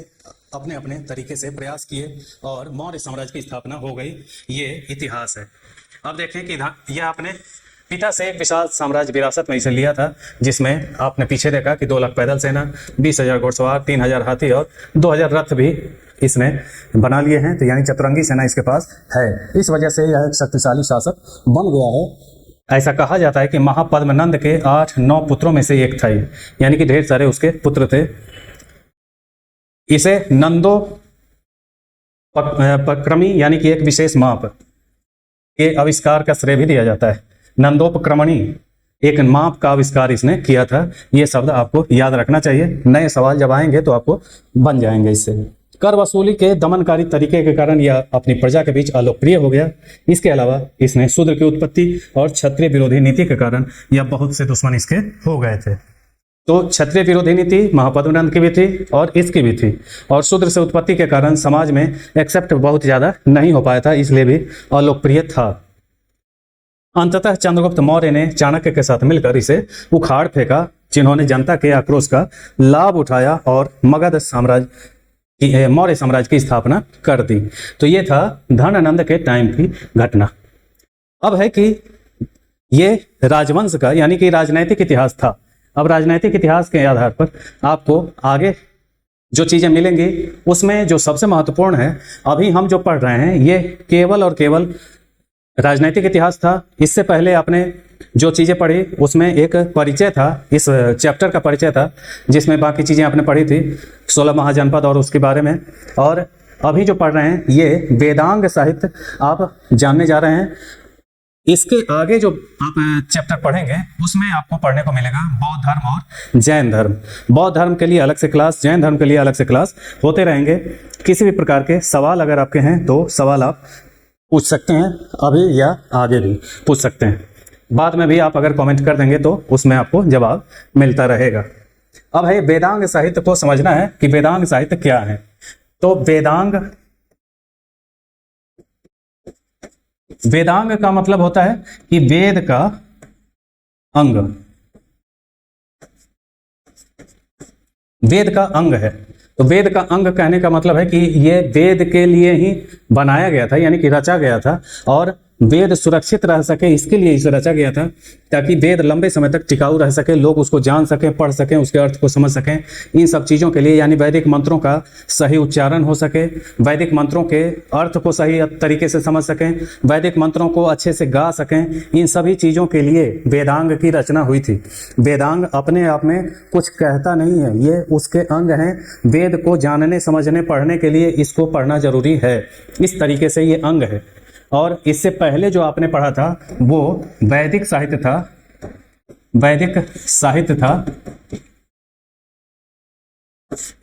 S1: अपने अपने तरीके से प्रयास किए और मौर्य साम्राज्य की स्थापना हो गई। ये इतिहास है। अब देखें कि यह आपने पिता से एक विशाल साम्राज्य विरासत में इसे लिया था, जिसमें आपने पीछे देखा कि 2 लाख पैदल सेना, 20,000 घुड़सवार, 3,000 हाथी और 2,000 रथ भी इसने बना लिए हैं। तो यानी चतुरंगी सेना इसके पास है। इस वजह से यह एक शक्तिशाली शासक बन गया है। ऐसा कहा जाता है कि महापद्मनंद के 8-9 पुत्रों में से एक था, यानी कि ढेर सारे उसके पुत्र थे। इसे नंदो पक्रमी यानी कि एक विशेष माप के आविष्कार का श्रेय भी दिया जाता है। नंदोपक्रमणी, एक माप का आविष्कार इसने किया था। ये शब्द आपको याद रखना चाहिए, नए सवाल जब आएंगे तो आपको बन जाएंगे इससे। कर वसूली के दमनकारी तरीके के कारण यह अपनी प्रजा के बीच अलोकप्रिय हो गया। इसके अलावा इसने शूद्र की उत्पत्ति और क्षत्रिय विरोधी नीति के कारण यह बहुत से दुश्मन इसके हो गए थे। तो क्षत्रिय विरोधी नीति महापद्मनंद की भी थी और इसकी भी थी, और शूद्र से उत्पत्ति के कारण समाज में एक्सेप्ट बहुत ज़्यादा नहीं हो पाया था, इसलिए भी अलोकप्रिय था। अंततः चंद्रगुप्त मौर्य ने चाणक्य के साथ मिलकर इसे उखाड़ फेंका, जिन्होंने जनता के आक्रोश का लाभ उठाया और मगध साम्राज्य की, मौर्य साम्राज्य की स्थापना कर दी। तो ये था धनानंद के टाइम की घटना। अब है कि ये राजवंश का यानी कि राजनैतिक इतिहास था। अब राजनैतिक इतिहास के आधार पर आपको आगे जो चीज़ें मिलेंगी उसमें जो सबसे महत्वपूर्ण है, अभी हम जो पढ़ रहे हैं ये केवल और केवल राजनैतिक इतिहास था। इससे पहले आपने जो चीज़ें पढ़ी उसमें एक परिचय था, इस चैप्टर का परिचय था, जिसमें बाकी चीज़ें आपने पढ़ी थी 16 महाजनपद और उसके बारे में। और अभी जो पढ़ रहे हैं ये वेदांग साहित्य आप जानने जा रहे हैं। इसके आगे जो आप चैप्टर पढ़ेंगे उसमें आपको पढ़ने को मिलेगा बौद्ध धर्म और जैन धर्म। बौद्ध धर्म के लिए अलग से क्लास, जैन धर्म के लिए अलग से क्लास होते रहेंगे। किसी भी प्रकार के सवाल अगर आपके हैं तो सवाल आप पूछ सकते हैं, अभी या आगे भी पूछ सकते हैं। बाद में भी आप अगर कमेंट कर देंगे तो उसमें आपको जवाब मिलता रहेगा। अब है वेदांग साहित्य को समझना है कि वेदांग साहित्य क्या है। तो वेदांग का मतलब होता है कि वेद का अंग, वेद का अंग है। तो वेद का अंग कहने का मतलब है कि ये वेद के लिए ही बनाया गया था, यानी कि रचा गया था, और वेद सुरक्षित रह सके इसके लिए इसे रचा गया था, ताकि वेद लंबे समय तक टिकाऊ रह सके, लोग उसको जान सकें, पढ़ सकें, उसके अर्थ को समझ सकें। इन सब चीज़ों के लिए, यानी वैदिक मंत्रों का सही उच्चारण हो सके, वैदिक मंत्रों के अर्थ को सही तरीके से समझ सकें, वैदिक मंत्रों को अच्छे से गा सकें, इन सभी चीज़ों के लिए वेदांग की रचना हुई थी। वेदांग अपने आप में कुछ कहता नहीं है, ये उसके अंग हैं। वेद को जानने, समझने, पढ़ने के लिए इसको पढ़ना जरूरी है। इस तरीके से ये अंग है। और इससे पहले जो आपने पढ़ा था वो वैदिक साहित्य था, वैदिक साहित्य था।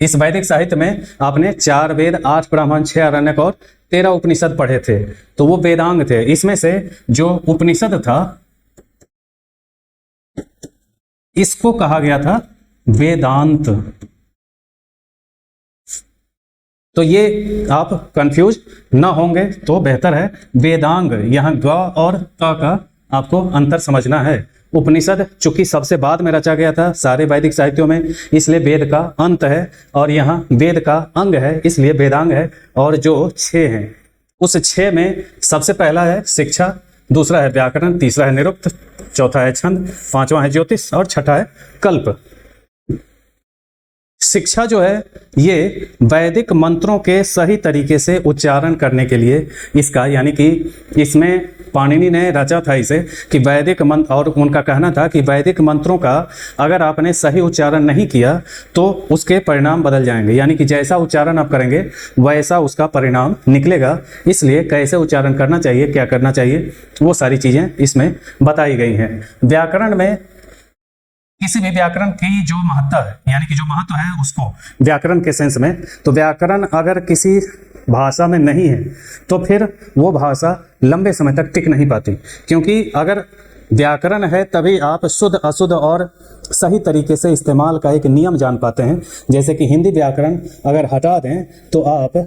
S1: इस वैदिक साहित्य में आपने 4 वेद, 8 ब्राह्मण, 6 आरण्यक और 13 उपनिषद पढ़े थे, तो वो वेदांग थे। इसमें से जो उपनिषद था इसको कहा गया था वेदांत। तो ये आप कंफ्यूज ना होंगे तो बेहतर है। वेदांग, यहाँ ग और त का आपको अंतर समझना है। उपनिषद चूंकि सबसे बाद में रचा गया था सारे वैदिक साहित्यों में, इसलिए वेद का अंत है, और यहाँ वेद का अंग है, इसलिए वेदांग है। और जो 6 हैं उस 6 में सबसे पहला है शिक्षा, दूसरा है व्याकरण, तीसरा है निरुक्त, चौथा है छंद, 5वां है ज्योतिष और छठा है कल्प। शिक्षा जो है ये वैदिक मंत्रों के सही तरीके से उच्चारण करने के लिए इसका, यानी कि इसमें पाणिनि ने रचा था इसे कि वैदिक मंत्र, और उनका कहना था कि वैदिक मंत्रों का अगर आपने सही उच्चारण नहीं किया तो उसके परिणाम बदल जाएंगे, यानी कि जैसा उच्चारण आप करेंगे वैसा उसका परिणाम निकलेगा। इसलिए कैसे उच्चारण करना चाहिए, क्या करना चाहिए, वो सारी चीज़ें इसमें बताई गई हैं। व्याकरण में किसी भी व्याकरण की जो महत्ता है, यानी कि जो महत्व है उसको व्याकरण के सेंस में, तो व्याकरण अगर किसी भाषा में नहीं है तो फिर वो भाषा लंबे समय तक टिक नहीं पाती, क्योंकि अगर व्याकरण है तभी आप शुद्ध अशुद्ध और सही तरीके से इस्तेमाल का एक नियम जान पाते हैं। जैसे कि हिंदी व्याकरण अगर हटा दें तो आप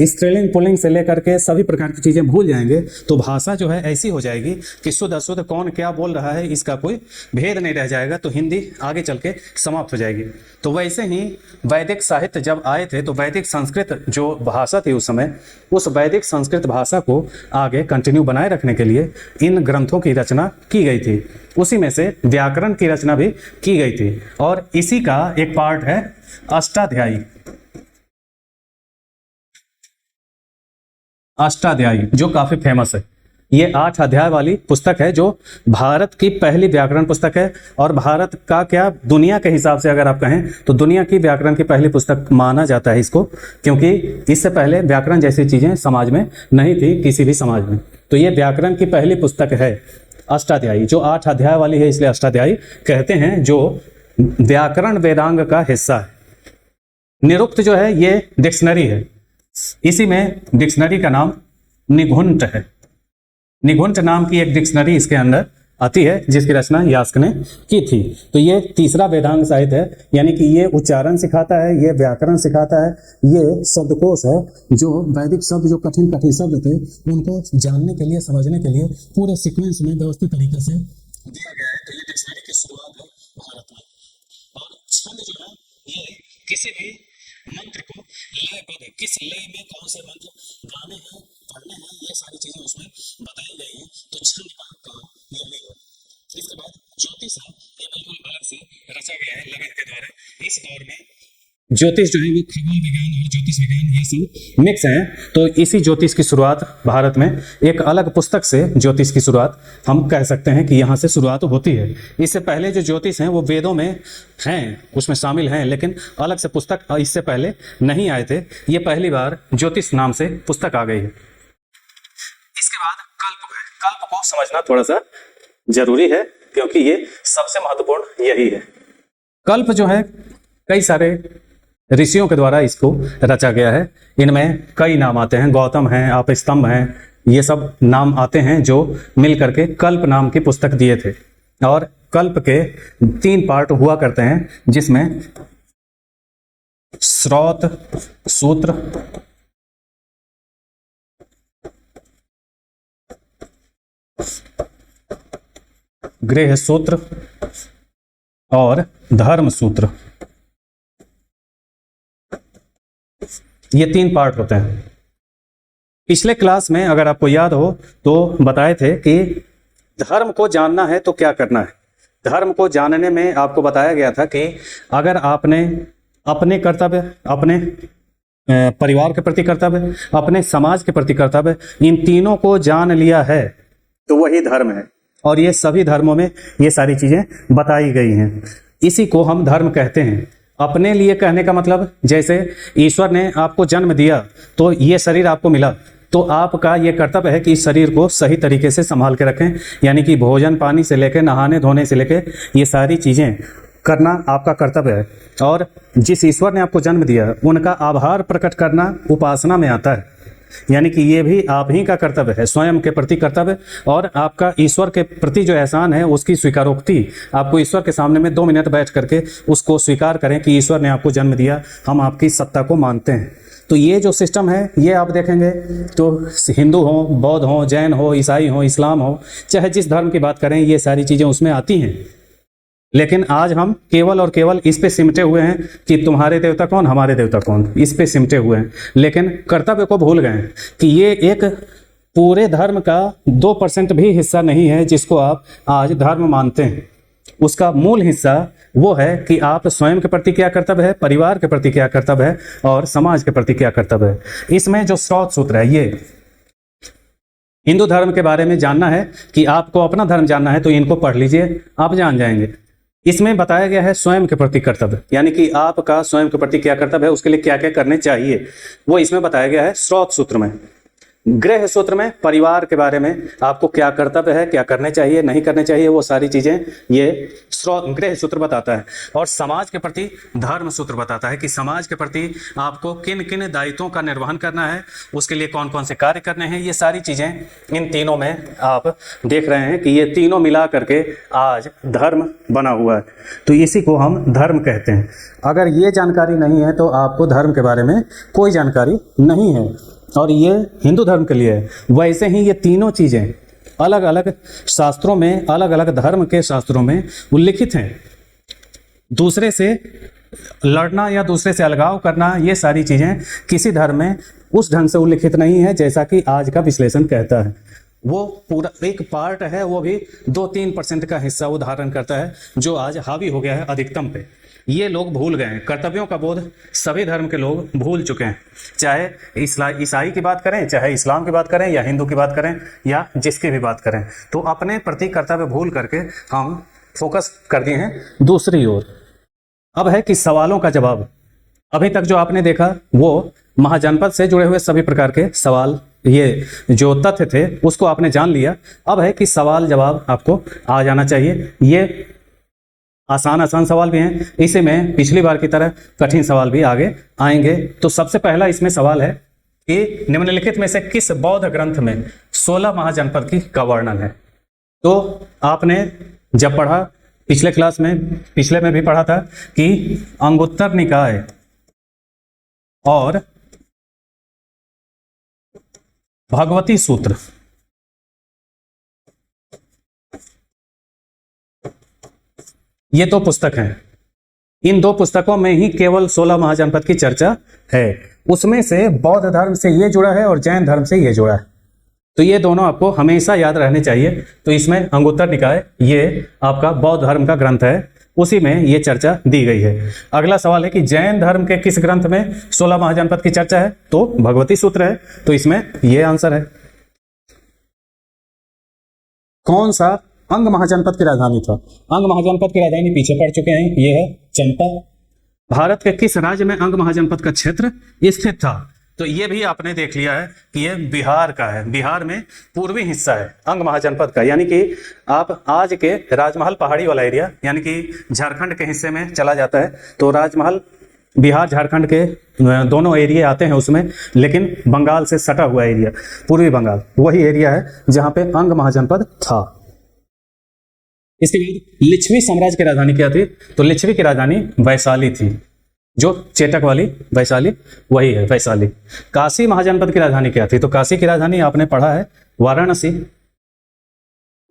S1: स्त्रीलिंग पुल्लिंग से लेकर के सभी प्रकार की चीज़ें भूल जाएंगे, तो भाषा जो है ऐसी हो जाएगी कि शुद्ध अशुद्ध कौन क्या बोल रहा है इसका कोई भेद नहीं रह जाएगा, तो हिंदी आगे चल के समाप्त हो जाएगी। तो वैसे ही वैदिक साहित्य जब आए थे तो वैदिक संस्कृत जो भाषा थी उस समय, उस वैदिक संस्कृत भाषा को आगे कंटिन्यू बनाए रखने के लिए इन ग्रंथों की रचना की गई थी। उसी में से व्याकरण की रचना भी की गई थी, और इसी का एक पार्ट है अष्टाध्यायी। अष्टाध्यायी जो काफी फेमस है, ये 8 अध्याय वाली पुस्तक है जो भारत की पहली व्याकरण पुस्तक है, और भारत का क्या दुनिया के हिसाब से अगर आप कहें तो दुनिया की व्याकरण की पहली पुस्तक माना जाता है इसको, क्योंकि इससे पहले व्याकरण जैसी चीजें समाज में नहीं थी किसी भी समाज में। तो ये व्याकरण की पहली पुस्तक है अष्टाध्यायी, जो 8 अध्याय वाली है इसलिए अष्टाध्यायी कहते हैं, जो व्याकरण वेदांग का हिस्सा है। निरुक्त जो है ये डिक्शनरी है, इसी में डिक्शनरी का नाम निघुंट है। निघुंट नाम की एक डिक्शनरी इसके अंदर आती है जिसकी रचना यास्क ने की थी। तो ये तीसरा वेदांग साहित्य है, यानी कि ये उच्चारण सिखाता है, ये व्याकरण सिखाता है, ये शब्दकोश है जो वैदिक शब्द जो कठिन कठिन शब्द थे उनको जानने के लिए, समझने के लिए पूरे सीक्वेंस में व्यवस्थित तरीके से दिया गया है। तो ये डिक्शनरी की शुरुआत है भारत में। और छंद जो है ये किसी भी मंत्र को लयबद्ध, किस लय में कौन से मंत्र गाने हैं, पढ़ने हैं, ये सारी चीजें उसमें बताई गई हैं। तो छंद का काम यही है। इसके बाद ज्योतिष है, ये बिल्कुल अलग से रचा गया है लगन के द्वारा। इस दौर में ज्योतिष जो है वो खगोल विज्ञान और ज्योतिष विज्ञान ये सब मिक्स हैं। तो इसी ज्योतिष की शुरुआत भारत में एक अलग पुस्तक से, ज्योतिष की शुरुआत हम कह सकते हैं कि यहाँ से शुरुआत होती है। इससे पहले जो ज्योतिष हैं वो वेदों में हैं, उसमें शामिल हैं, लेकिन अलग से पुस्तक इससे पहले नहीं आए थे। ये पहली बार ज्योतिष नाम से पुस्तक आ गई है। इसके बाद कल्प है। कल्प को समझना थोड़ा सा जरूरी है क्योंकि ये सबसे महत्वपूर्ण यही है। कल्प जो है कई सारे ऋषियों के द्वारा इसको रचा गया है। इनमें कई नाम आते हैं, गौतम हैं, आपस्तंभ हैं, ये सब नाम आते हैं जो मिल करके कल्प नाम की पुस्तक दिए थे। और कल्प के 3 पार्ट हुआ करते हैं, जिसमें श्रौत सूत्र, गृह सूत्र और धर्म सूत्र, ये 3 पार्ट होते हैं। पिछले क्लास में अगर आपको याद हो तो बताए थे कि धर्म को जानना है तो क्या करना है। धर्म को जानने में आपको बताया गया था कि अगर आपने अपने कर्तव्य, अपने परिवार के प्रति कर्तव्य, अपने समाज के प्रति कर्तव्य, इन तीनों को जान लिया है तो वही धर्म है। और ये सभी धर्मों में ये सारी चीजें बताई गई हैं। इसी को हम धर्म कहते हैं। अपने लिए कहने का मतलब, जैसे ईश्वर ने आपको जन्म दिया तो ये शरीर आपको मिला, तो आपका ये कर्तव्य है कि इस शरीर को सही तरीके से संभाल के रखें, यानी कि भोजन पानी से लेकर नहाने धोने से लेकर ये सारी चीज़ें करना आपका कर्तव्य है। और जिस ईश्वर ने आपको जन्म दिया उनका आभार प्रकट करना उपासना में आता है, यानी कि ये भी आप ही का कर्तव्य है, स्वयं के प्रति कर्तव्य। और आपका ईश्वर के प्रति जो एहसान है उसकी स्वीकारोक्ति, आपको ईश्वर के सामने में 2 मिनट बैठ करके उसको स्वीकार करें कि ईश्वर ने आपको जन्म दिया, हम आपकी सत्ता को मानते हैं। तो ये जो सिस्टम है ये आप देखेंगे तो हिंदू हो, बौद्ध हो, जैन हो, ईसाई हो, इस्लाम हो, चाहे जिस धर्म की बात करें ये सारी चीज़ें उसमें आती हैं। लेकिन आज हम केवल और केवल इस पे सिमटे हुए हैं कि तुम्हारे देवता कौन, हमारे देवता कौन, इस पे सिमटे हुए हैं। लेकिन कर्तव्य को भूल गए हैं कि ये एक पूरे धर्म का 2% भी हिस्सा नहीं है जिसको आप आज धर्म मानते हैं। उसका मूल हिस्सा वो है कि आप स्वयं के प्रति क्या कर्तव्य है, परिवार के प्रति क्या कर्तव्य है और समाज के प्रति क्या कर्तव्य है। इसमें जो स्रोत सूत्र है, ये हिंदू धर्म के बारे में जानना है कि आपको अपना धर्म जानना है तो इनको पढ़ लीजिए, आप जान जाएंगे। इसमें बताया गया है स्वयं के प्रति कर्तव्य, यानी कि आपका स्वयं के प्रति क्या कर्तव्य है, उसके लिए क्या क्या करने चाहिए, वो इसमें बताया गया है स्रोत सूत्र में। गृह सूत्र में परिवार के बारे में आपको क्या कर्तव्य है, क्या करने चाहिए, नहीं करने चाहिए, वो सारी चीजें ये गृह सूत्र बताता है। और समाज के प्रति धर्म सूत्र बताता है कि समाज के प्रति आपको किन किन दायित्वों का निर्वहन करना है, उसके लिए कौन कौन से कार्य करने हैं। ये सारी चीजें इन तीनों में आप देख रहे हैं कि ये तीनों मिला करके आज धर्म बना हुआ है, तो इसी को हम धर्म कहते हैं। अगर ये जानकारी नहीं है तो आपको धर्म के बारे में कोई जानकारी नहीं है, और ये हिंदू धर्म के लिए है। वैसे ही ये तीनों चीजें अलग अलग शास्त्रों में, अलग अलग धर्म के शास्त्रों में उल्लिखित हैं। दूसरे से लड़ना या दूसरे से अलगाव करना, ये सारी चीजें किसी धर्म में उस ढंग से उल्लिखित नहीं है जैसा कि आज का विश्लेषण कहता है। वो पूरा एक पार्ट है, वो भी 2-3% का हिस्सा वो धारण करता है, जो आज हावी हो गया है अधिकतम पे। ये लोग भूल गए हैं, कर्तव्यों का बोध सभी धर्म के लोग भूल चुके हैं। चाहे ईसाई की बात करें, चाहे इस्लाम की बात करें, या हिंदू की बात करें, या जिसकी भी बात करें, तो अपने प्रति कर्तव्य भूल करके हम फोकस कर दिए हैं दूसरी ओर। अब है कि सवालों का जवाब। अभी तक जो आपने देखा वो महाजनपद से जुड़े हुए सभी प्रकार के सवाल, ये जो तथ्य थे उसको आपने जान लिया। अब है कि सवाल जवाब आपको आ जाना चाहिए। ये आसान सवाल भी हैं, इसी में पिछली बार की तरह कठिन सवाल भी आगे आएंगे। तो सबसे पहला इसमें सवाल है कि निम्नलिखित में से किस बौद्ध ग्रंथ में 16 महाजनपद की का वर्णन है। तो आपने जब पढ़ा पिछले क्लास में, पिछले में भी पढ़ा था कि अंगुत्तर निकाय और भगवती सूत्र, ये दो पुस्तक हैं। इन दो पुस्तकों में ही केवल 16 महाजनपद की चर्चा है। उसमें से बौद्ध धर्म से ये जुड़ा है और जैन धर्म से ये जुड़ा है, तो ये दोनों आपको हमेशा याद रहने चाहिए। तो इसमें अंगुत्तर निकाय ये आपका बौद्ध धर्म का ग्रंथ है, उसी में ये चर्चा दी गई है। अगला सवाल है कि जैन धर्म के किस ग्रंथ में 16 महाजनपद की चर्चा है, तो भगवती सूत्र है, तो इसमें ये आंसर है। कौन सा अंग महाजनपद की राजधानी था? अंग महाजनपद की राजधानी पीछे पढ़ चुके हैं, ये है चंपा। भारत के किस राज्य में अंग महाजनपद का क्षेत्र स्थित था? तो ये भी आपने देख लिया है कि ये बिहार का है। बिहार में पूर्वी हिस्सा है अंग महाजनपद का, यानी कि आप आज के राजमहल पहाड़ी वाला एरिया, यानी कि झारखंड के हिस्से में चला जाता है, तो राजमहल बिहार झारखंड के दोनों एरिया आते हैं उसमें, लेकिन बंगाल से सटा हुआ एरिया पूर्वी बंगाल वही एरिया है जहां पे अंग महाजनपद था। इसके बाद लिच्छवी साम्राज्य की राजधानी क्या थी? तो लिच्छवी की राजधानी वैशाली थी, जो चेटक वाली वैशाली वही है वैशाली। काशी महाजनपद की राजधानी क्या थी? तो काशी की राजधानी आपने पढ़ा है वाराणसी।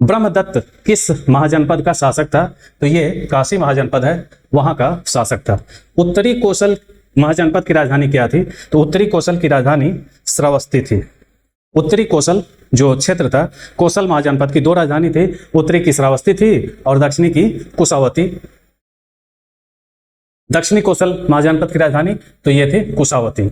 S1: ब्रह्मदत्त किस महाजनपद का शासक था? तो ये काशी महाजनपद है, वहां का शासक था। उत्तरी कोसल महाजनपद की राजधानी क्या थी? तो उत्तरी कोसल की राजधानी श्रावस्ती थी। उत्तरी कोसल जो क्षेत्र था, कोसल महाजनपद की दो राजधानी थी, उत्तरी की श्रावस्ती थी और दक्षिणी की कुशावती। दक्षिणी कोसल महाजनपद की राजधानी तो ये थी कुशावती।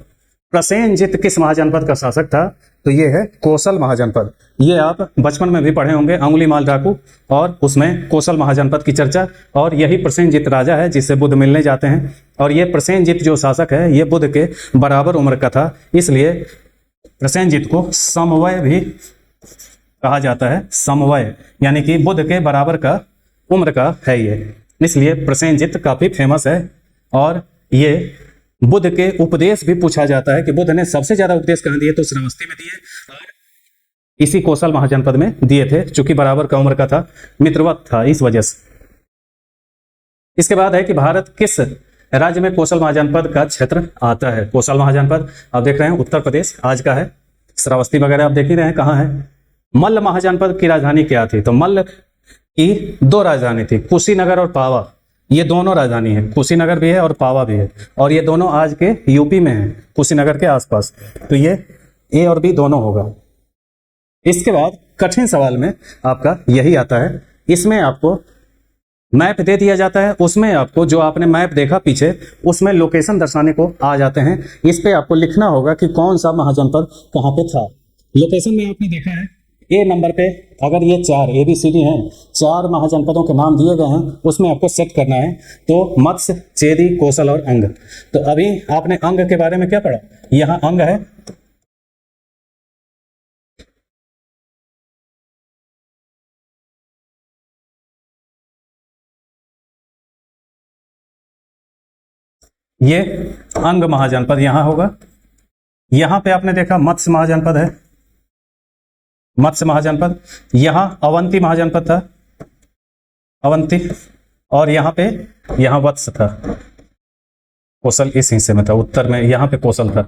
S1: प्रसेनजित किस महाजनपद का शासक था? तो ये है कोसल महाजनपद। ये आप बचपन में भी पढ़े होंगे, अंगुलीमाल डाकू, और उसमें कोसल महाजनपद की चर्चा। और यही प्रसेनजित राजा है जिससे बुद्ध मिलने जाते हैं, और ये प्रसेनजित जो शासक है ये बुद्ध के बराबर उम्र का था, इसलिए प्रसेनजित को समवय भी कहा जाता है। समवय यानी कि बुद्ध के बराबर का उम्र का है ये, इसलिए प्रसेनजित काफी फेमस है। और ये बुद्ध के उपदेश भी पूछा जाता है कि बुद्ध ने सबसे ज्यादा उपदेश कहां दिए? तो श्रावस्ती में दिए और इसी कोसल महाजनपद में दिए थे, चूंकि बराबर का उम्र का था, मित्रवत था इस वजह से। इसके बाद है कि भारत किस राज्य में कोसल महाजनपद का क्षेत्र आता है? कोसल महाजनपद आप देख रहे हैं उत्तर प्रदेश आज का है। श्रावस्ती वगैरह आप देख ही रहे हैं कहाँ है। मल्ल महाजनपद की राजधानी क्या थी? तो मल्ल की दो राजधानी थी, कुशीनगर और पावा। ये दोनों राजधानी है, कुशीनगर भी है और पावा भी है, और ये दोनों आज के यूपी में है, कुशीनगर के आसपास। तो ये ए और बी दोनों होगा। इसके बाद कठिन सवाल में आपका यही आता है। इसमें आपको मैप दे दिया जाता है, उसमें आपको जो आपने मैप देखा पीछे, उसमें लोकेशन दर्शाने को आ जाते हैं। इस पे आपको लिखना होगा कि कौन सा महाजनपद कहाँ पे था। लोकेशन में आपने देखा है ए नंबर पे, अगर ये 4 ABCD हैं, 4 महाजनपदों के नाम दिए गए हैं, उसमें आपको सेट करना है। तो मत्स्य, चेदी, कौशल और अंग। तो अभी आपने अंग के बारे में क्या पढ़ा, यहाँ अंग है, ये अंग महाजनपद यहां होगा। यहां पे आपने देखा मत्स्य महाजनपद है, मत्स्य महाजनपद। यहां अवंती महाजनपद था, अवंती। और यहां पे, यहां वत्स था, कौशल इस हिस्से में था, उत्तर में यहां पे कौशल था,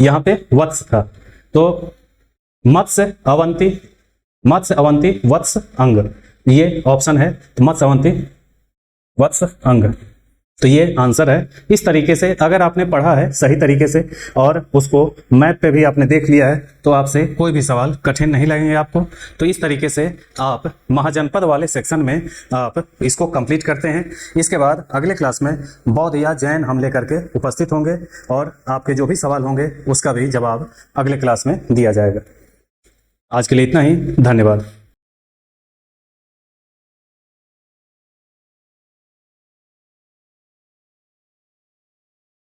S1: यहां पे वत्स था। तो मत्स्य अवंती, मत्स्य अवंती वत्स अंग, ये ऑप्शन है, मत्स्य अवंती वत्स अंग। तो ये आंसर है। इस तरीके से अगर आपने पढ़ा है सही तरीके से और उसको मैप पे भी आपने देख लिया है, तो आपसे कोई भी सवाल कठिन नहीं लगेंगे आपको। तो इस तरीके से आप महाजनपद वाले सेक्शन में आप इसको कंप्लीट करते हैं। इसके बाद अगले क्लास में बौद्ध या जैन हम लेकर के उपस्थित होंगे और आपके जो भी सवाल होंगे उसका भी जवाब अगले क्लास में दिया जाएगा। आज के लिए इतना ही, धन्यवाद।